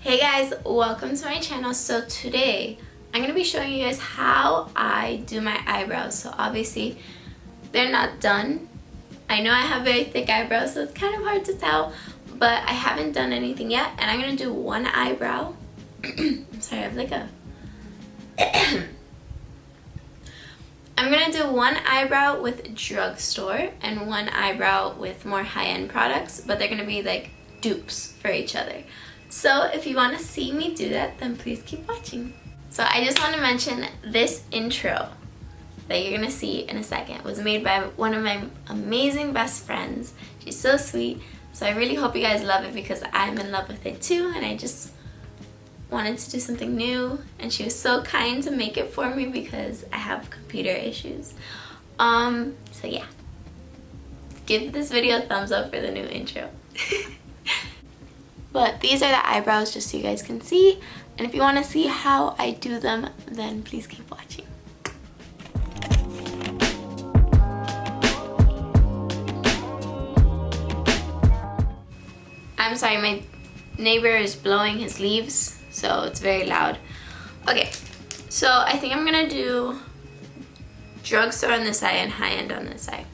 Hey guys, welcome to my channel. So today I'm going to be showing you guys how I do my eyebrows. So obviously they're not done. I know I have very thick eyebrows, so it's kind of hard to tell, but I haven't done anything yet, and I'm going to do one eyebrow. I'm sorry, I have like a I'm going to do one eyebrow with Drugstore and one eyebrow with more high-end products, but they're going to be like dupes for each other. So if you want to see me do that, then please keep watching. So I just want to mention this intro that you're going to see in a second was made by one of my amazing best friends. She's so sweet. So I really hope you guys love it because I'm in love with it too, and I just wanted to do something new, and she was so kind to make it for me because I have computer issues. So yeah, give this video a thumbs up for the new intro. But these are the eyebrows just so you guys can see, and if you want to see how I do them, then please keep watching. I'm sorry, my neighbor is blowing his leaves, so it's very loud. Okay, so I think I'm gonna do Drugstore on this side and HighEnd on this side.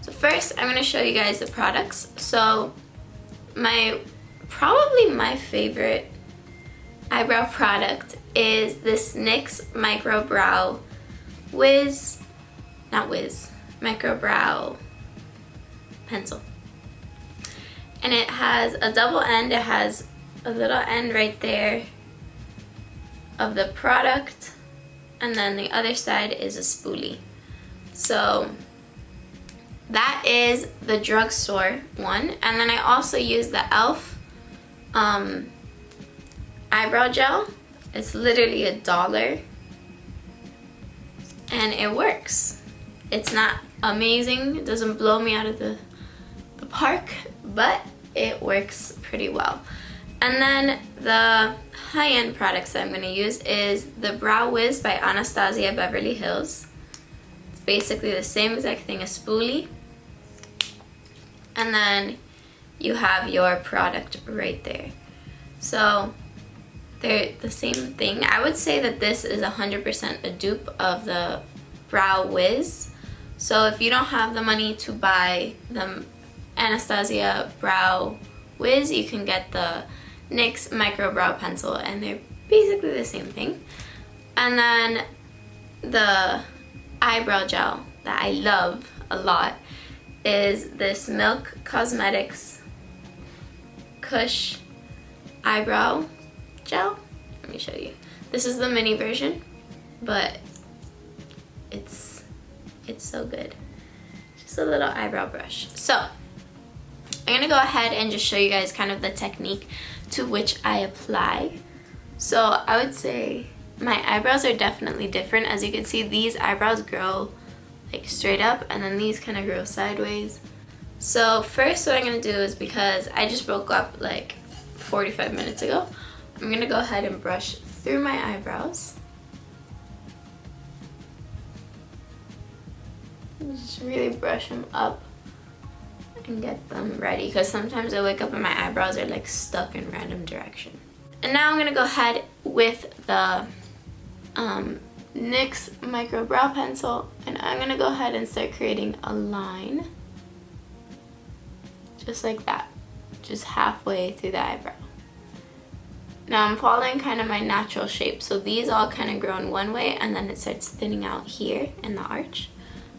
So first I'm gonna show you guys the products. So probably my favorite eyebrow product is this NYX Micro Brow Micro Brow pencil. And it has a double end. It has a little end right there of the product, and then the other side is a spoolie. So that is the Drugstore one, and then I also use the e.l.f. eyebrow gel. It's literally $1 and it works. It's not amazing, it doesn't blow me out of the park, but it works pretty well. And then the high-end products that I'm going to use is the Brow Wiz by Anastasia Beverly Hills. It's basically the same exact thing as spoolie, and then you have your product right there. So they're the same thing. I would say that this is 100% a dupe of the Brow Wiz. So if you don't have the money to buy the Anastasia Brow Wiz, you can get the NYX Micro Brow Pencil, and they're basically the same thing. And then the eyebrow gel that I love a lot is this Milk Cosmetics Kush eyebrow gel. Let me show you. This is the mini version, but it's so good. Just a little eyebrow brush. So I'm gonna go ahead and just show you guys kind of the technique to which I apply. So I would say my eyebrows are definitely different. As you can see, these eyebrows grow like straight up, and then these kind of grow sideways. So first what I'm gonna do is, because I just broke up like 45 minutes ago, I'm gonna go ahead and brush through my eyebrows. Just really brush them up and get them ready, because sometimes I wake up and my eyebrows are like stuck in random direction. And now I'm gonna go ahead with the NYX Micro Brow Pencil, and I'm gonna go ahead and start creating a line just like that, just halfway through the eyebrow. Now I'm following kind of my natural shape, so these all kind of grow in one way and then it starts thinning out here in the arch.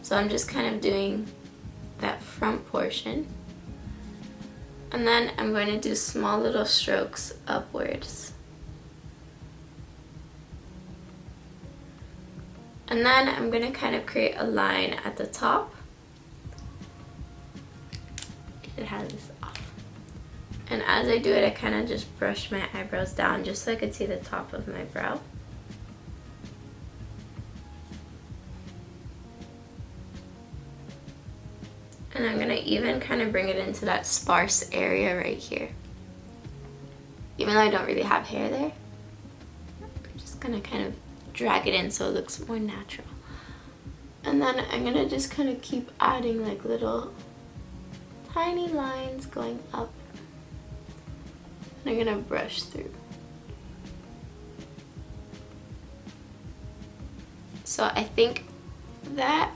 So I'm just kind of doing that front portion, and then I'm going to do small little strokes upwards, and then I'm going to kind of create a line at the top. It has this off, and as I do it, I kind of just brush my eyebrows down just so I could see the top of my brow. And I'm gonna even kind of bring it into that sparse area right here. Even though I don't really have hair there, I'm just gonna kind of drag it in so it looks more natural. And then I'm gonna just kind of keep adding like little tiny lines going up. And I'm gonna brush through. So I think that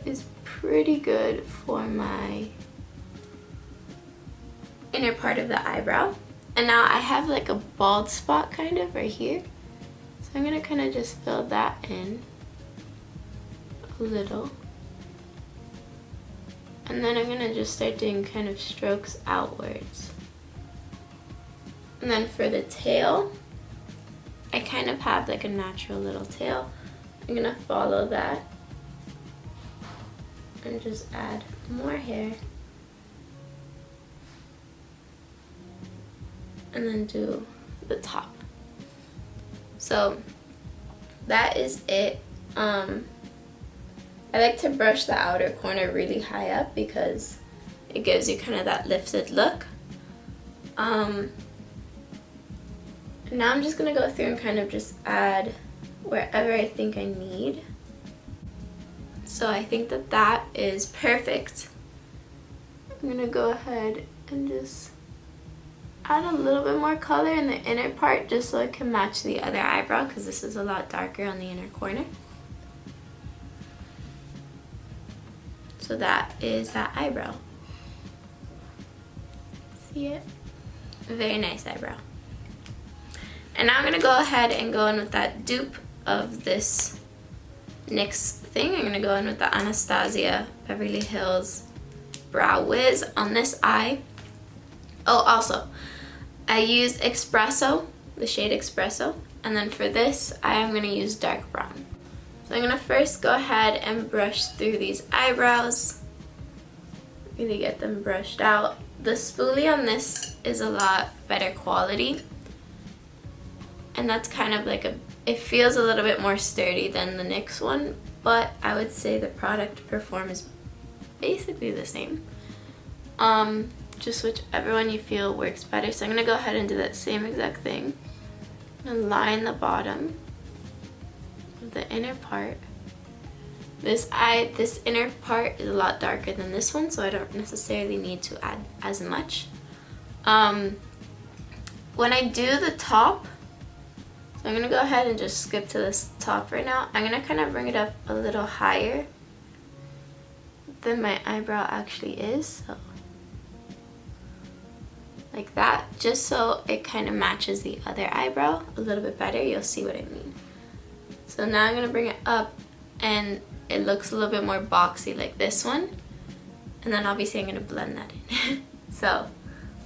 is pretty good for my inner part of the eyebrow. And now I have like a bald spot kind of right here. So I'm gonna kind of just fill that in a little. And then I'm gonna just start doing kind of strokes outwards. And then for the tail, I kind of have like a natural little tail. I'm gonna follow that and just add more hair. And then do the top. So that is it. I like to brush the outer corner really high up because it gives you kind of that lifted look. And now I'm just gonna go through and kind of just add wherever I think I need. So I think that that is perfect. I'm gonna go ahead and just add a little bit more color in the inner part just so it can match the other eyebrow, because this is a lot darker on the inner corner. So that is that eyebrow. See it? Very nice eyebrow. And now I'm gonna go ahead and go in with that dupe of this NYX thing. I'm gonna go in with the Anastasia Beverly Hills Brow Wiz on this eye. Oh, also, I used Espresso, the shade Espresso, and then for this, I am gonna use dark brown. So I'm gonna first go ahead and brush through these eyebrows, really get them brushed out. The spoolie on this is a lot better quality, and that's kind of like it feels a little bit more sturdy than the NYX one, but I would say the product performs basically the same. Just whichever one you feel works better. So I'm gonna go ahead and do that same exact thing and line the bottom of the inner part. This inner part is a lot darker than this one, so I don't necessarily need to add as much. When I do the top, so I'm gonna go ahead and just skip to this top right now. I'm gonna kind of bring it up a little higher than my eyebrow actually is, so like that, just so it kind of matches the other eyebrow a little bit better. You'll see what I mean. So now I'm gonna bring it up and it looks a little bit more boxy like this one, and then obviously I'm gonna blend that in. So,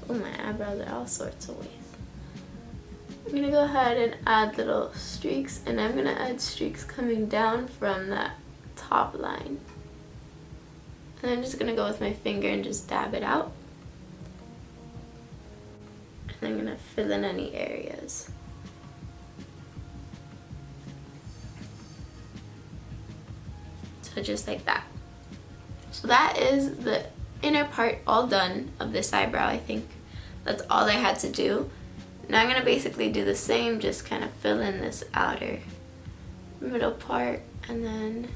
oh, my eyebrows are all sorts of ways. I'm gonna go ahead and add little streaks, and I'm gonna add streaks coming down from that top line. And I'm just gonna go with my finger and just dab it out. And I'm gonna fill in any areas. So just like that. So that is the inner part all done of this eyebrow. I think that's all I had to do. Now I'm gonna basically do the same, just kind of fill in this outer middle part and then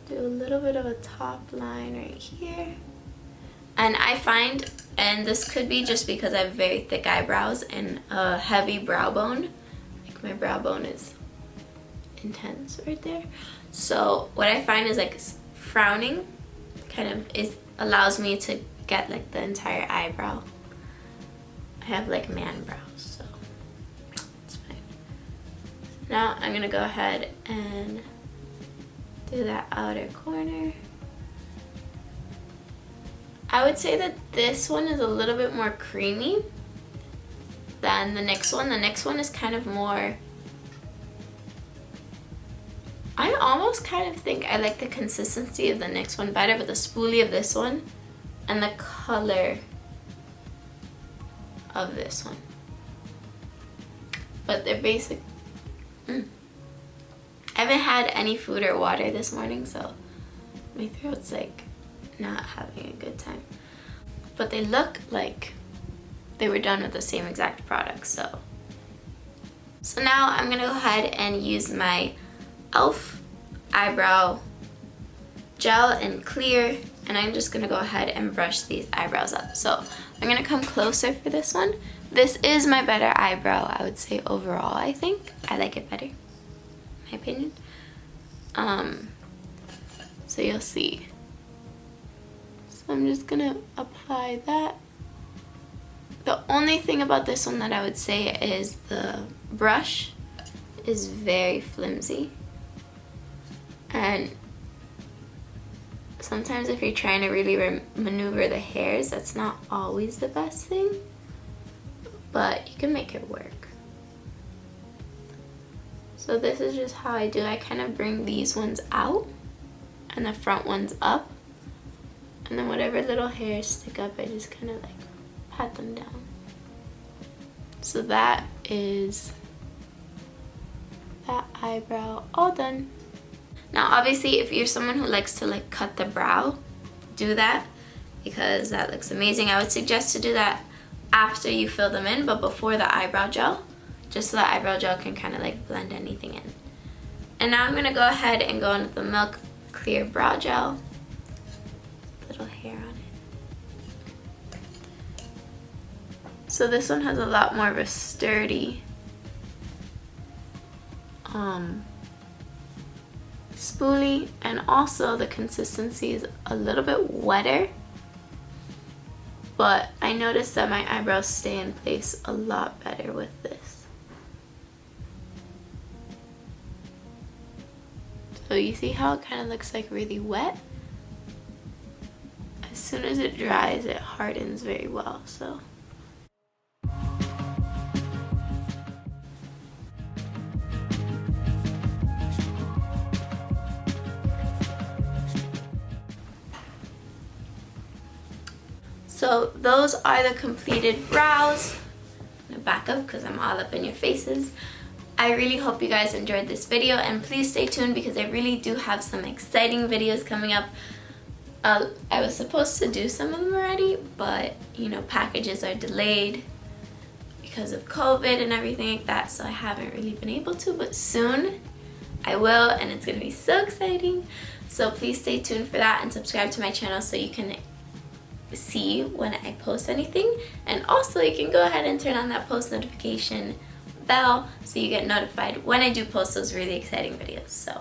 do a little bit of a top line right here. And I find, and this could be just because I have very thick eyebrows and a heavy brow bone, like my brow bone is intense right there. So what I find is like frowning kind of allows me to get like the entire eyebrow. I have like man brows, so it's fine. Now I'm gonna go ahead and do that outer corner. I would say that this one is a little bit more creamy than the NYX one. The NYX one is kind of more, I almost kind of think I like the consistency of the NYX one better, but the spoolie of this one and the color of this one. But they're basic. I haven't had any food or water this morning, so my throat's like not having a good time. But they look like they were done with the same exact product, so now I'm gonna go ahead and use my e.l.f. eyebrow gel in clear, and I'm just gonna go ahead and brush these eyebrows up. So I'm gonna come closer for this one. This is my better eyebrow, I would say overall. I think I like it better. my opinion. So you'll see. So I'm just gonna apply that. The only thing about this one that I would say is the brush is very flimsy. And sometimes if you're trying to really maneuver the hairs, that's not always the best thing. But you can make it work. So this is just how I do. I kind of bring these ones out and the front ones up. And then whatever little hairs stick up, I just kind of like pat them down. So that is that eyebrow all done. Now obviously if you're someone who likes to like cut the brow, do that because that looks amazing. I would suggest to do that after you fill them in, but before the eyebrow gel, just so the eyebrow gel can kind of like blend anything in. And now I'm gonna go ahead and go in with the Milk Clear Brow Gel. Little hair on it. So this one has a lot more of a sturdy spoolie, and also the consistency is a little bit wetter, but I noticed that my eyebrows stay in place a lot better with this. So you see how it kind of looks like really wet? As soon as it dries, it hardens very well, so. So those are the completed brows. I'm gonna back up because I'm all up in your faces. I really hope you guys enjoyed this video, and please stay tuned because I really do have some exciting videos coming up. I was supposed to do some of them already, but you know, packages are delayed because of COVID and everything like that, so I haven't really been able to, but soon I will, and it's gonna be so exciting. So please stay tuned for that and subscribe to my channel so you can see when I post anything, and also you can go ahead and turn on that post notification bell so you get notified when I do post those really exciting videos. So